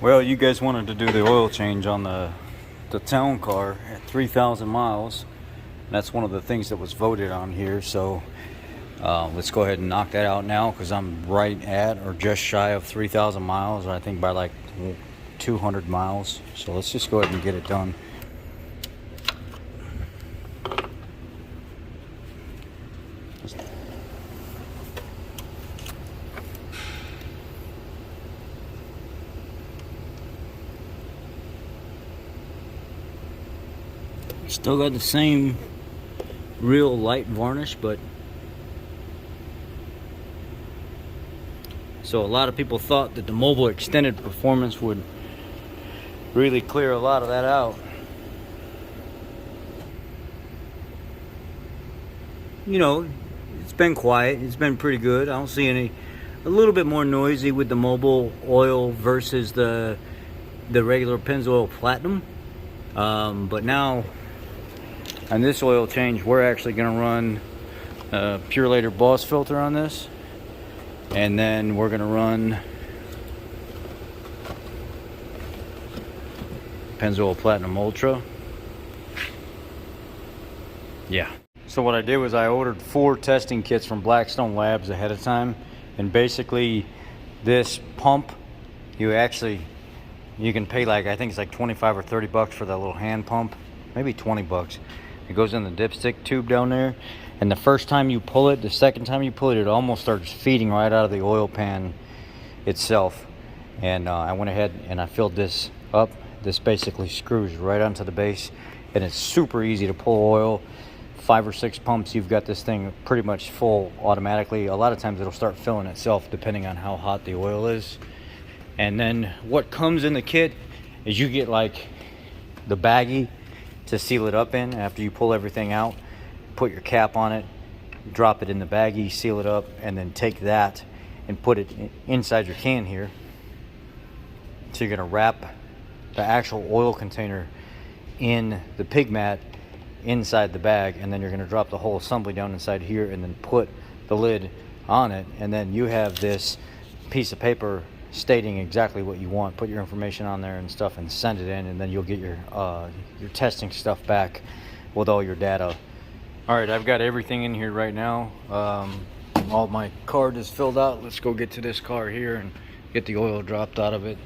Well, you guys wanted to do the oil change on the town car at 3,000 miles. That's one of the things that was voted on here. So let's go ahead and knock that out now, because I'm right at or just shy of 3,000 miles. I think by like 200 miles. So let's just go ahead and get it done. Still got the same real light varnish, but so a lot of people thought that the Mobil extended performance would really clear a lot of that out. You know, it's been quiet. It's been pretty good. I don't see any. A little bit more noisy with the Mobil oil versus the regular Penzoil Platinum. But now on this oil change, we're actually going to run a Purelator Boss filter on this, and then we're going to run Penzoil Platinum Ultra. Yeah. So what I did was I ordered 4 testing kits from Blackstone Labs ahead of time, and basically this pump, you can pay like, I think it's like 25 or 30 bucks for that little hand pump, maybe 20 bucks. It goes in the dipstick tube down there, and the first time you pull it, the second time you pull it, it almost starts feeding right out of the oil pan itself. And I went ahead and I filled this up. This basically screws right onto the base, and it's super easy to pull oil. 5 or 6 pumps, you've got this thing pretty much full automatically. A lot of times it'll start filling itself depending on how hot the oil is. And then what comes in the kit is you get like the baggie to seal it up in. After you pull everything out, put your cap on it, drop it in the baggie, seal it up, and then take that and put it inside your can here. So you're going to wrap the actual oil container in the pig mat inside the bag, and then you're going to drop the whole assembly down inside here and then put the lid on it, and then you have this piece of paper stating exactly what you want. Put your information on there and stuff and send it in, and then you'll get your testing stuff back with all your data. All right, I've got everything in here right now. All my card is filled out. Let's go get to this car here and get the oil dropped out of it.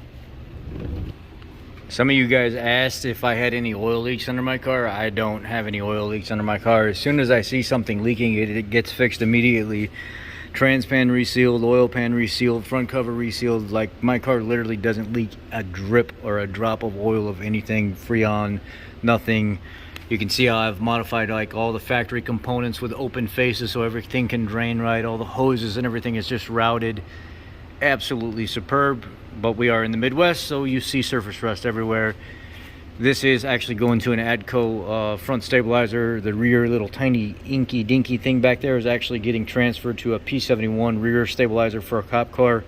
Some of you guys asked if I had any oil leaks under my car. I don't have any oil leaks under my car. As soon as I see something leaking, it gets fixed immediately. Trans pan resealed, oil pan resealed, front cover resealed. Like, my car literally doesn't leak a drip or a drop of oil of anything. Freon, nothing. You can see how I've modified like all the factory components with open faces so everything can drain right. All the hoses and everything is just routed. Absolutely superb. But we are in the Midwest, so you see surface rust everywhere. This is actually going to an ADCO front stabilizer. The rear little tiny inky dinky thing back there is actually getting transferred to a P71 rear stabilizer for a cop car.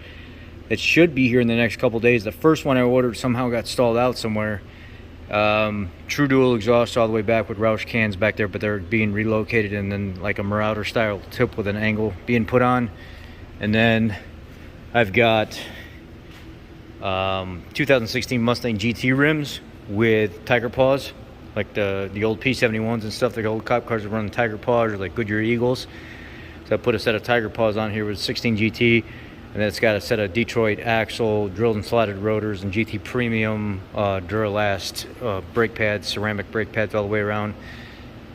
It should be here in the next couple days. The first one I ordered somehow got stalled out somewhere. True dual exhaust all the way back with Roush cans back there, but they're being relocated, and then like a Marauder style tip with an angle being put on. And then I've got 2016 Mustang GT rims with tiger paws, like the old P71s and stuff. The old cop cars are running tiger paws, or like Goodyear Eagles. So I put a set of tiger paws on here with 16 GT, and then it's got a set of Detroit axle, drilled and slotted rotors, and GT Premium Duralast brake pads, ceramic brake pads all the way around.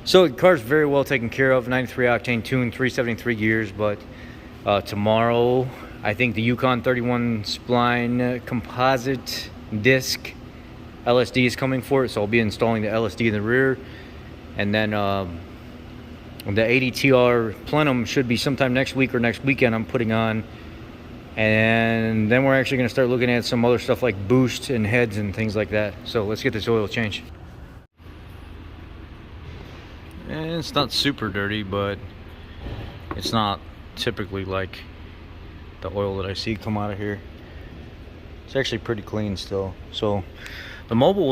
So the car's very well taken care of. 93 octane tune, 373 gears. But tomorrow, I think the Yukon 31 spline composite disc LSD is coming for it, so I'll be installing the LSD in the rear. And then the 80TR plenum should be sometime next week or next weekend I'm putting on. And then we're actually going to start looking at some other stuff like boost and heads and things like that. So let's get this oil changed. And it's not super dirty, but it's not typically like the oil that I see come out of here. It's actually pretty clean still. So the Mobil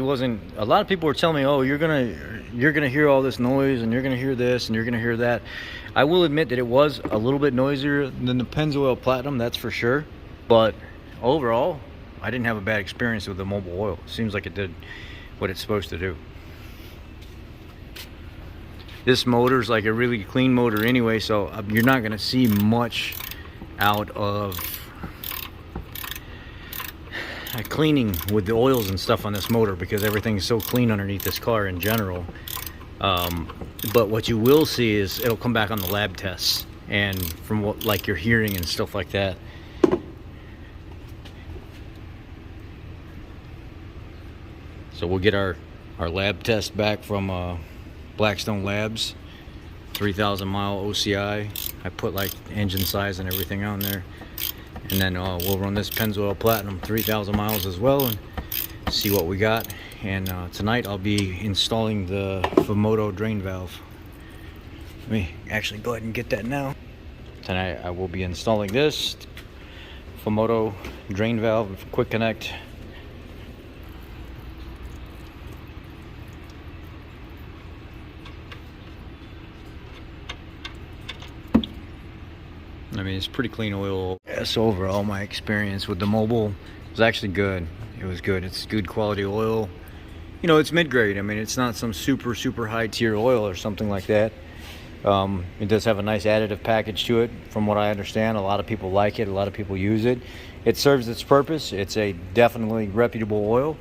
wasn't. A lot of people were telling me, oh, you're gonna hear all this noise, and you're gonna hear this, and you're gonna hear that. I will admit that it was a little bit noisier than the Penzoil Platinum, that's for sure. But overall, I didn't have a bad experience with the Mobil oil. It seems like it did what it's supposed to do. This motor's like a really clean motor anyway, so you're not going to see much out of cleaning with the oils and stuff on this motor, because everything's so clean underneath this car in general. But what you will see is it'll come back on the lab tests, and from what like you're hearing and stuff like that. So we'll get our lab test back from Blackstone Labs, 3,000 mile OCI. I put like engine size and everything on there, and then we'll run this Penzoil Platinum 3,000 miles as well and see what we got. And tonight I'll be installing the Moto drain valve. Let me actually go ahead and get that now. Tonight I will be installing this Moto drain valve, quick connect. I mean, it's pretty clean oil. Yeah, so overall my experience with the Mobil was actually good. It was good. It's good quality oil. You know, it's mid-grade. I mean, it's not some super high tier oil or something like that. It does have a nice additive package to it, from what I understand. A lot of people like it. A lot of people use it. It serves its purpose. It's a definitely reputable oil.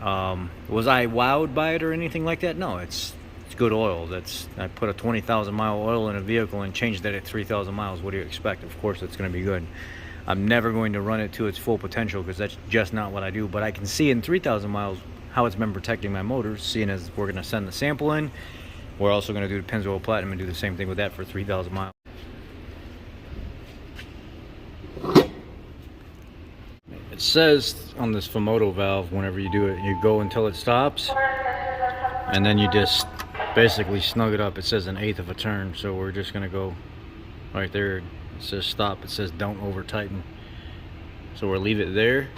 Was I wowed by it or anything like that? No, it's good oil. I put a 20,000 mile oil in a vehicle and changed that at 3,000 miles. What do you expect? Of course it's going to be good. I'm never going to run it to its full potential, because that's just not what I do. But I can see in 3,000 miles how it's been protecting my motors, seeing as we're going to send the sample in. We're also going to do the Penzoil Platinum and do the same thing with that for 3,000 miles. It says on this Moto valve, whenever you do it, you go until it stops, and then you just basically snug it up. It says 1/8 of a turn, so we're just going to go right there. It says stop. It says don't over tighten, so we'll leave it there,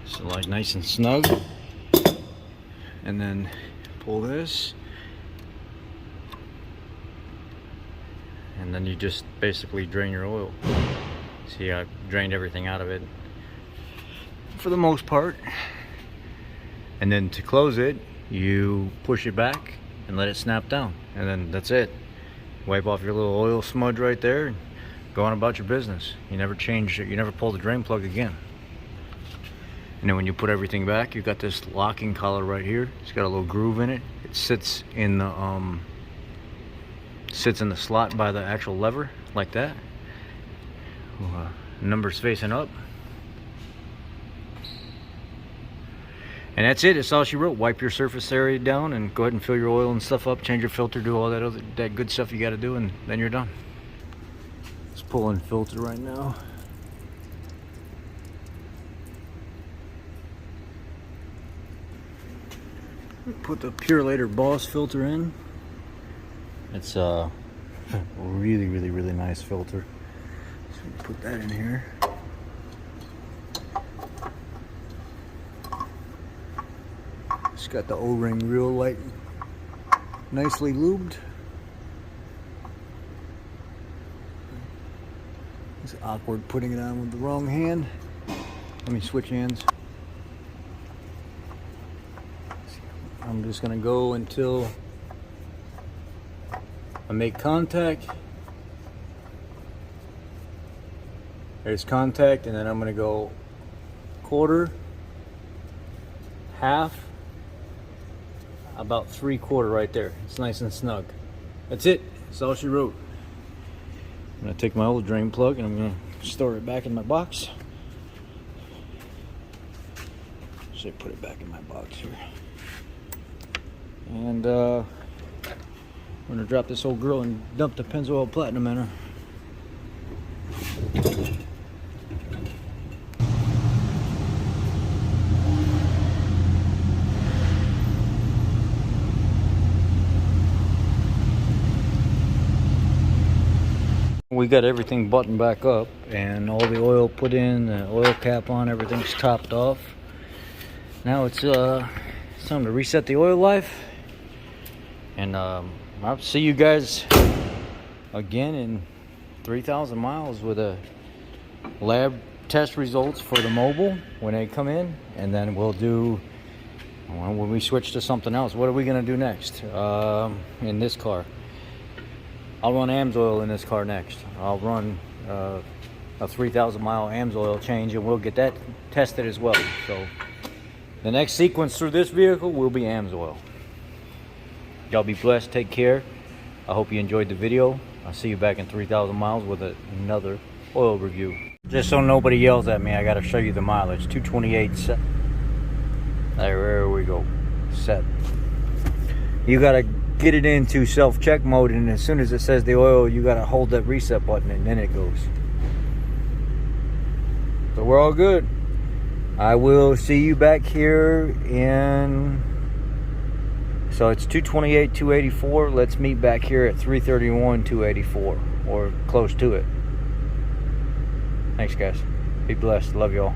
so like nice and snug, and then pull this, and then you just basically drain your oil. See, I drained everything out of it for the most part. And then to close it, you push it back and let it snap down, and then that's it. Wipe off your little oil smudge right there and go on about your business. You never change it. You never pull the drain plug again. And then when you put everything back, you've got this locking collar right here. It's got a little groove in it. It sits in the slot by the actual lever, like that. Numbers facing up. And that's it. It's all she wrote. Wipe your surface area down and go ahead and fill your oil and stuff up, change your filter, do all that good stuff you got to do, and then you're done. Let's pull in filter right now. Put the Purelator Boss filter in. It's a really nice filter. So put that in here. It's got the O-ring real light, nicely lubed. It's awkward putting it on with the wrong hand. Let me switch hands. I'm just gonna go until I make contact. There's contact, and then I'm gonna go quarter, half, about 3/4 right there. It's nice and snug. That's it. That's all she wrote. I'm gonna take my old drain plug and I'm gonna store it back in my box. So put it back in my box here. And I'm gonna drop this old girl and dump the Penzoil Platinum in her. We got everything buttoned back up and all the oil put in, the oil cap on, everything's topped off. Now it's time to reset the oil life, and I'll see you guys again in 3,000 miles with a lab test results for the Mobil when they come in, and then we'll do, when we switch to something else, what are we going to do next in this car? I'll run Penzoil in this car next. I'll run a 3,000 mile Penzoil change, and we'll get that tested as well. So the next sequence through this vehicle will be Penzoil. Y'all be blessed, take care. I hope you enjoyed the video. I'll see you back in 3,000 miles with another oil review. Just so nobody yells at me, I gotta show you the mileage. 228 set. There we go. Set. You gotta get it into self-check mode, and as soon as it says the oil, you gotta hold that reset button, and then it goes. So we're all good. I will see you back here in, so it's 228, 284. Let's meet back here at 331, 284, or close to it. Thanks, guys. Be blessed. Love y'all.